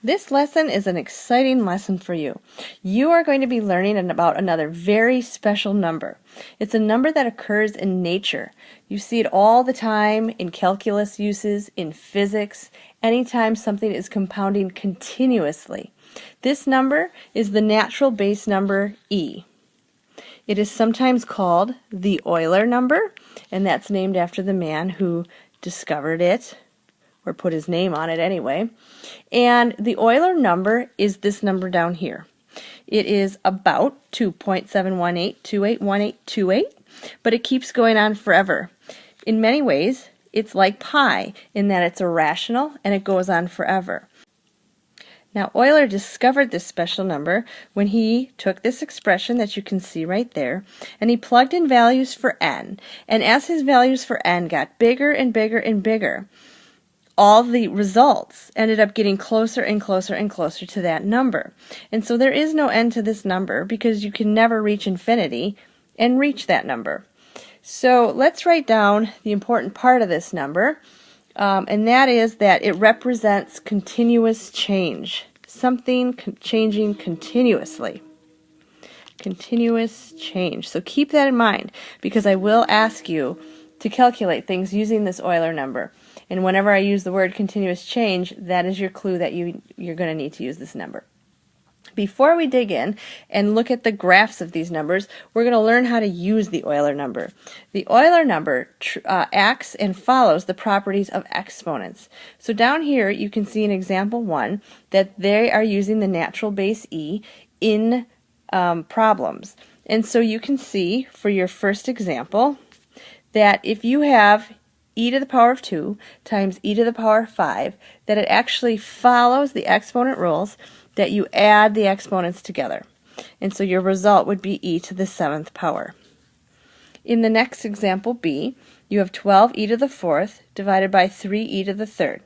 This lesson is an exciting lesson for you. You are going to be learning about another very special number. It's a number that occurs in nature. You see it all the time in calculus uses, in physics, anytime something is compounding continuously. This number is the natural base number e. It is sometimes called the Euler number, and that's named after the man who discovered it, or put his name on it anyway. And the Euler number is this number down here. It is about 2.718281828, but it keeps going on forever. In many ways, it's like pi in that it's irrational and it goes on forever. Now, Euler discovered this special number when he took this expression that you can see right there, and he plugged in values for n. And as his values for n got bigger and bigger and bigger, all the results ended up getting closer and closer and closer to that number. And so there is no end to this number because you can never reach infinity and reach that number. So let's write down the important part of this number, and that is that it represents continuous change. Something changing continuously. Continuous change. So keep that in mind because I will ask you to calculate things using this Euler number. And whenever I use the word continuous change, that is your clue that you're going to need to use this number. Before we dig in and look at the graphs of these numbers, we're going to learn how to use the Euler number. The Euler number acts and follows the properties of exponents. So down here you can see in example 1 that they are using the natural base e in problems. And so you can see for your first example that if you have e to the power of 2 times e to the power of 5, that it actually follows the exponent rules that you add the exponents together. And so your result would be e to the 7th power. In the next example B, you have 12e to the 4th divided by 3e to the 3rd.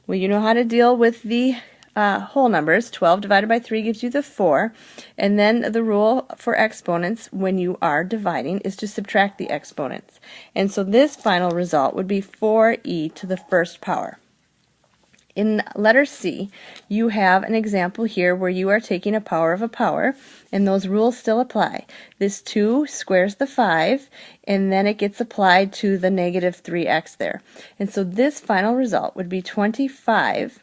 Well, you know how to deal with the whole numbers. 12 divided by 3 gives you the 4, and then the rule for exponents when you are dividing is to subtract the exponents. And so this final result would be 4e to the 1st power. In letter C, you have an example here where you are taking a power of a power, and those rules still apply. This 2 squares the 5, and then it gets applied to the negative 3x there. And so this final result would be 25e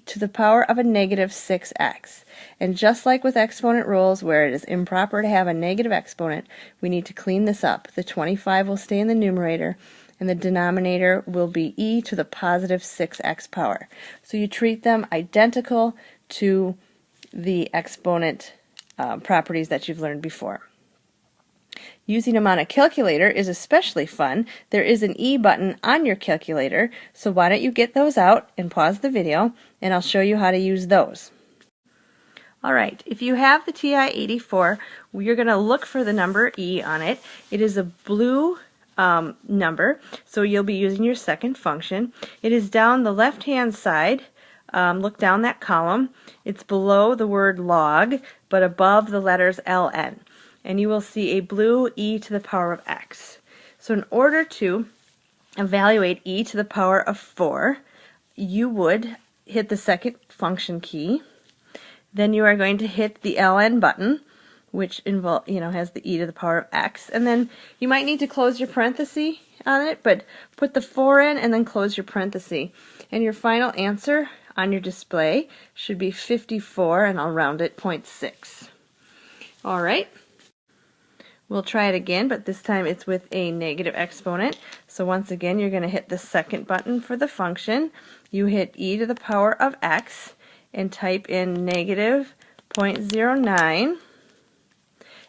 to the power of a negative 6x. And just like with exponent rules where it is improper to have a negative exponent, we need to clean this up. The 25 will stay in the numerator, and the denominator will be e to the positive 6x power. So you treat them identical to the exponent properties that you've learned before. Using them on a calculator is especially fun. There is an E button on your calculator, so why don't you get those out and pause the video, and I'll show you how to use those. Alright, if you have the TI-84, you're going to look for the number E on it. It is a blue number, so you'll be using your second function. It is down the left-hand side. Look down that column. It's below the word log, but above the letters ln. And you will see a blue e to the power of x. So in order to evaluate e to the power of 4, you would hit the second function key. Then you are going to hit the ln button, which has the e to the power of x. And then you might need to close your parenthesis on it, but put the 4 in and then close your parenthesis. And your final answer on your display should be 54, and I'll round it 0.6. All right. We'll try it again, but this time it's with a negative exponent. So once again, you're going to hit the second button for the function. You hit e to the power of x and type in negative 0.09.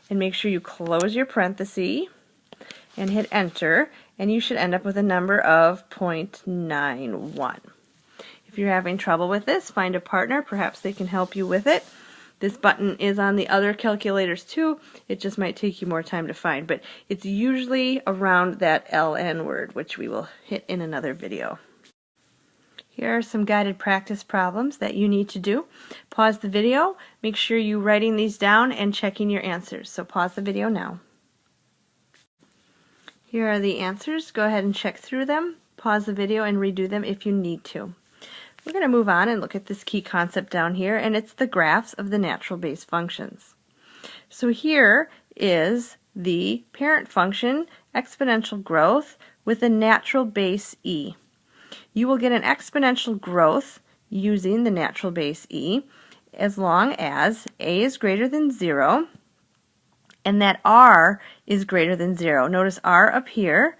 And make sure you close your parenthesis and hit enter, and you should end up with a number of 0.91. If you're having trouble with this, find a partner. Perhaps they can help you with it. This button is on the other calculators too. It just might take you more time to find, but it's usually around that ln word, which we will hit in another video. Here are some guided practice problems that you need to do. Pause the video, make sure you're writing these down and checking your answers. So pause the video now. Here are the answers. Go ahead and check through them. Pause the video and redo them if you need to. We're going to move on and look at this key concept down here, and it's the graphs of the natural base functions. So here is the parent function, exponential growth, with a natural base e. You will get an exponential growth using the natural base e as long as a is greater than 0 and that r is greater than 0. Notice r up here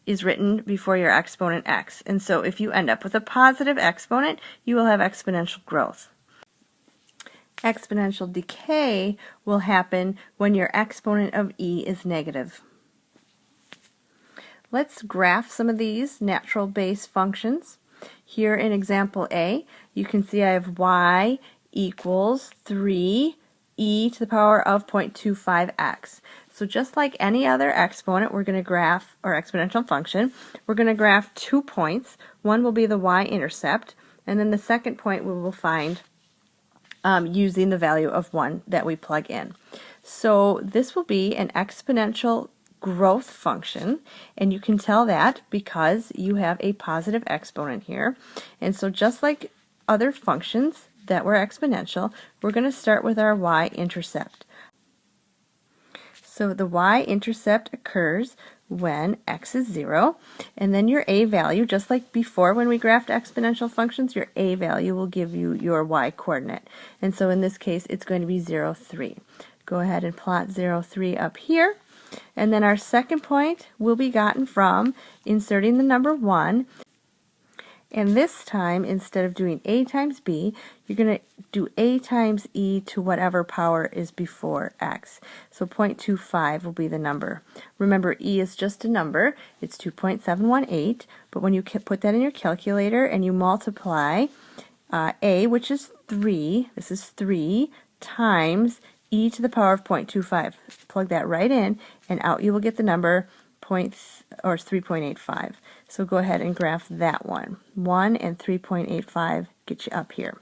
is written before your exponent x. And so if you end up with a positive exponent, you will have exponential growth. Exponential decay will happen when your exponent of e is negative. Let's graph some of these natural base functions. Here in example A, you can see I have y equals 3 e to the power of 0.25x. So just like any other exponent, we're going to graph, or exponential function, we're going to graph 2 points. One will be the y-intercept, and then the second point we will find using the value of 1 that we plug in. So this will be an exponential growth function, and you can tell that because you have a positive exponent here. And so just like other functions that were exponential, we're going to start with our y-intercept. So the y-intercept occurs when x is 0, and then your a value, just like before when we graphed exponential functions, your a value will give you your y coordinate. And so in this case, it's going to be 0, 3. Go ahead and plot 0, 3 up here. And then our second point will be gotten from inserting the number 1. And this time, instead of doing a times b, you're going to do a times e to whatever power is before x. So 0.25 will be the number. Remember, e is just a number. It's 2.718. But when you put that in your calculator and you multiply a, which is 3, this is 3, times e to the power of 0.25. Plug that right in, and out you will get the number 3.85. So go ahead and graph that one. 1 and 3.85 get you up here.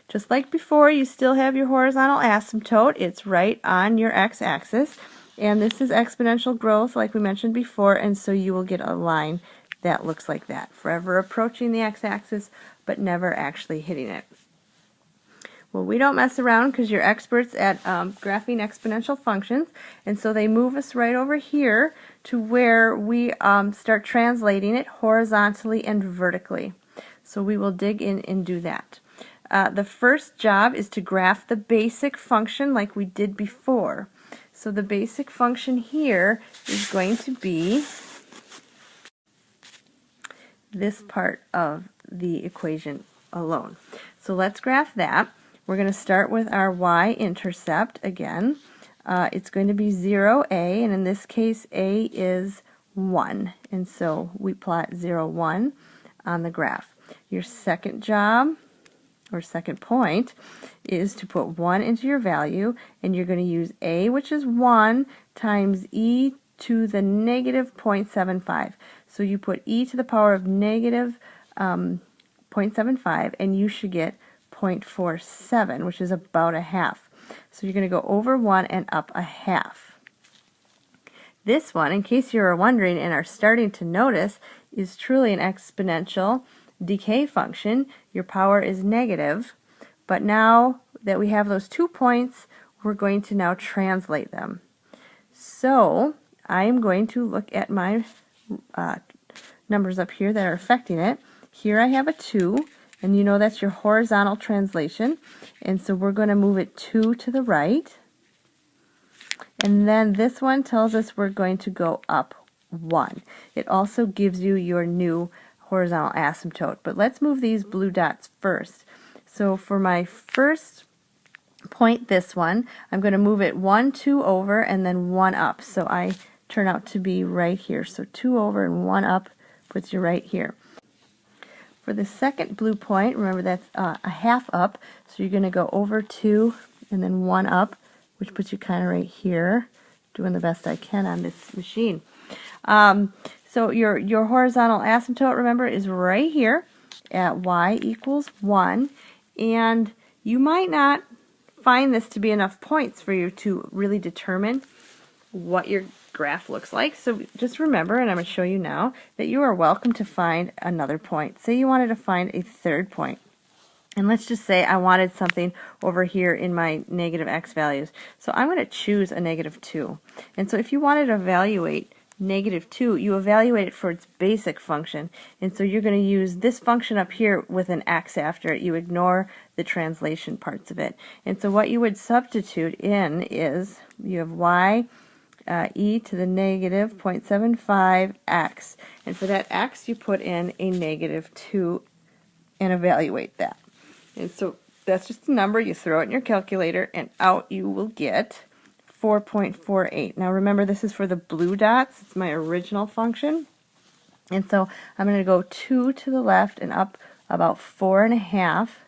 Just like before, you still have your horizontal asymptote. It's right on your x-axis. And this is exponential growth like we mentioned before, and so you will get a line that looks like that, forever approaching the x-axis but never actually hitting it. Well, we don't mess around because you're experts at graphing exponential functions, and so they move us right over here to where we start translating it horizontally and vertically. So we will dig in and do that. The first job is to graph the basic function like we did before. So the basic function here is going to be this part of the equation alone. So let's graph that. We're going to start with our y-intercept again. It's going to be 0a, and in this case a is 1. And so we plot 0, 1 on the graph. Your second job, or second point, is to put 1 into your value, and you're going to use a, which is 1, times e to the negative 0.75. So you put e to the power of negative 0.75, and you should get 0.47, which is about a half. So you're going to go over 1 and up a half. This one, in case you are wondering and are starting to notice, is truly an exponential decay function. Your power is negative, but now that we have those 2 points, we're going to now translate them. So I am going to look at my numbers up here that are affecting it. Here I have a 2. And you know that's your horizontal translation. And so we're going to move it 2 to the right. And then this one tells us we're going to go up 1. It also gives you your new horizontal asymptote. But let's move these blue dots first. So for my first point, this one, I'm going to move it 1, 2 over, and then 1 up. So I turn out to be right here. So 2 over and 1 up puts you right here. For the second blue point, remember that's a half up, so you're going to go over 2 and then 1 up, which puts you kind of right here, doing the best I can on this machine. So your horizontal asymptote, remember, is right here at y equals 1, and you might not find this to be enough points for you to really determine what your graph looks like. So just remember, and I'm going to show you now, that you are welcome to find another point. Say you wanted to find a third point. And let's just say I wanted something over here in my negative x values. So I'm going to choose a -2. And so if you wanted to evaluate -2, you evaluate it for its basic function. And so you're going to use this function up here with an x after it. You ignore the translation parts of it. And so what you would substitute in is you have y e to the negative 0.75x. And for that x, you put in a -2 and evaluate that. And so that's just a number. You throw it in your calculator, and out you will get 4.48. Now remember, this is for the blue dots. It's my original function. And so I'm going to go 2 to the left and up about 4.5,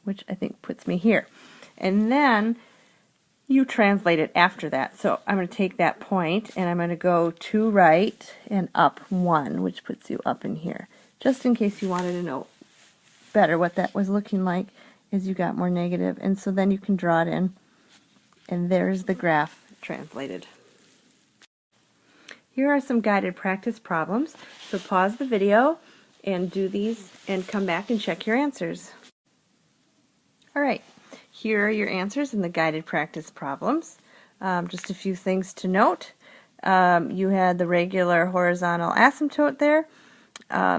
which I think puts me here. And then you translate it after that. So I'm going to take that point, and I'm going to go to right and up 1, which puts you up in here. Just in case you wanted to know better what that was looking like as you got more negative. And so then you can draw it in, and there's the graph translated. Here are some guided practice problems. So pause the video and do these and come back and check your answers. Alright, here are your answers in the guided practice problems. Just a few things to note. You had the regular horizontal asymptote there.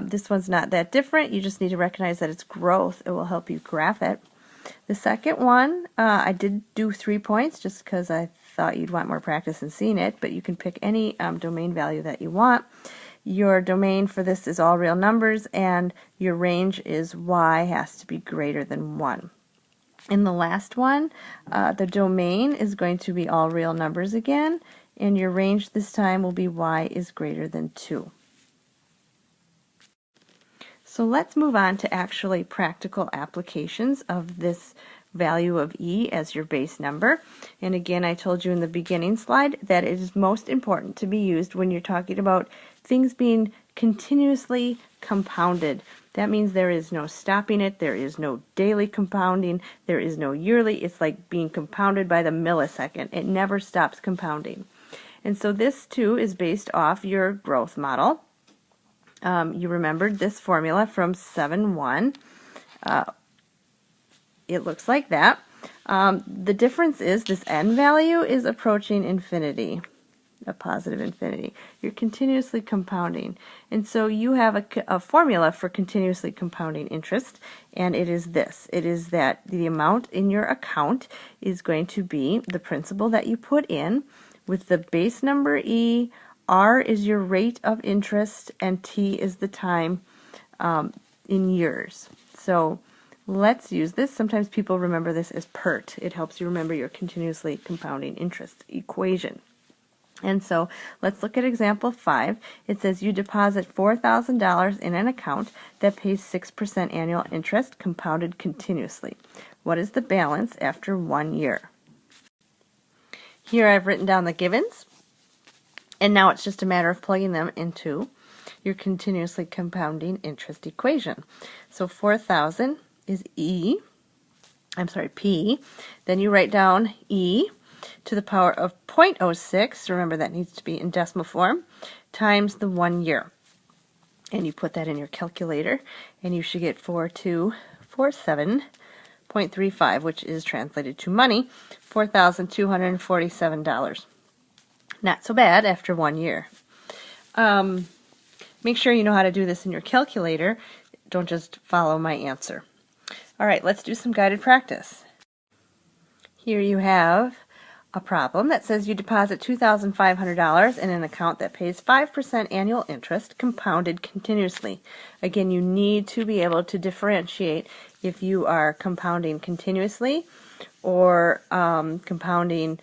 This one's not that different. You just need to recognize that it's growth. It will help you graph it. The second one, I did do 3 points just because I thought you'd want more practice in seeing it, but you can pick any domain value that you want. Your domain for this is all real numbers, and your range is y has to be greater than 1. In the last one, the domain is going to be all real numbers again, and your range this time will be y is greater than 2. So let's move on to actually practical applications of this value of e as your base number. And again, I told you in the beginning slide that it is most important to be used when you're talking about things being continuously compounded. That means there is no stopping it, there is no daily compounding, there is no yearly. It's like being compounded by the millisecond. It never stops compounding. And so this too is based off your growth model. You remembered this formula from 7.1. It looks like that. The difference is this n value is approaching infinity, a positive infinity. You're continuously compounding. And so you have a formula for continuously compounding interest, and it is this. It is that the amount in your account is going to be the principal that you put in with the base number e. R is your rate of interest, and T is the time in years. So let's use this. Sometimes people remember this as PERT. It helps you remember your continuously compounding interest equation. And so let's look at example 5. It says you deposit $4,000 in an account that pays 6% annual interest compounded continuously. What is the balance after 1 year? Here I've written down the givens. And now it's just a matter of plugging them into your continuously compounding interest equation. So 4,000 is P. Then you write down E to the power of 0.06. Remember, that needs to be in decimal form, times the 1 year. And you put that in your calculator, and you should get 4247.35, which is translated to money, $4,247. Not so bad after 1 year. Make sure you know how to do this in your calculator. Don't just follow my answer. All right, let's do some guided practice. Here you have a problem that says you deposit $2,500 in an account that pays 5% annual interest compounded continuously. Again, you need to be able to differentiate if you are compounding continuously or compounding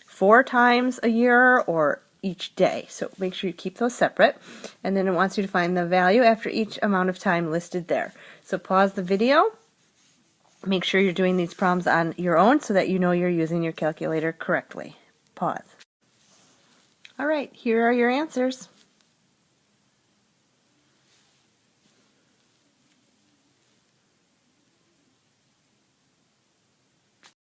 4 times a year or each day. So make sure you keep those separate. And then it wants you to find the value after each amount of time listed there. So pause the video. Make sure you're doing these problems on your own so that you know you're using your calculator correctly. Pause. All right, here are your answers.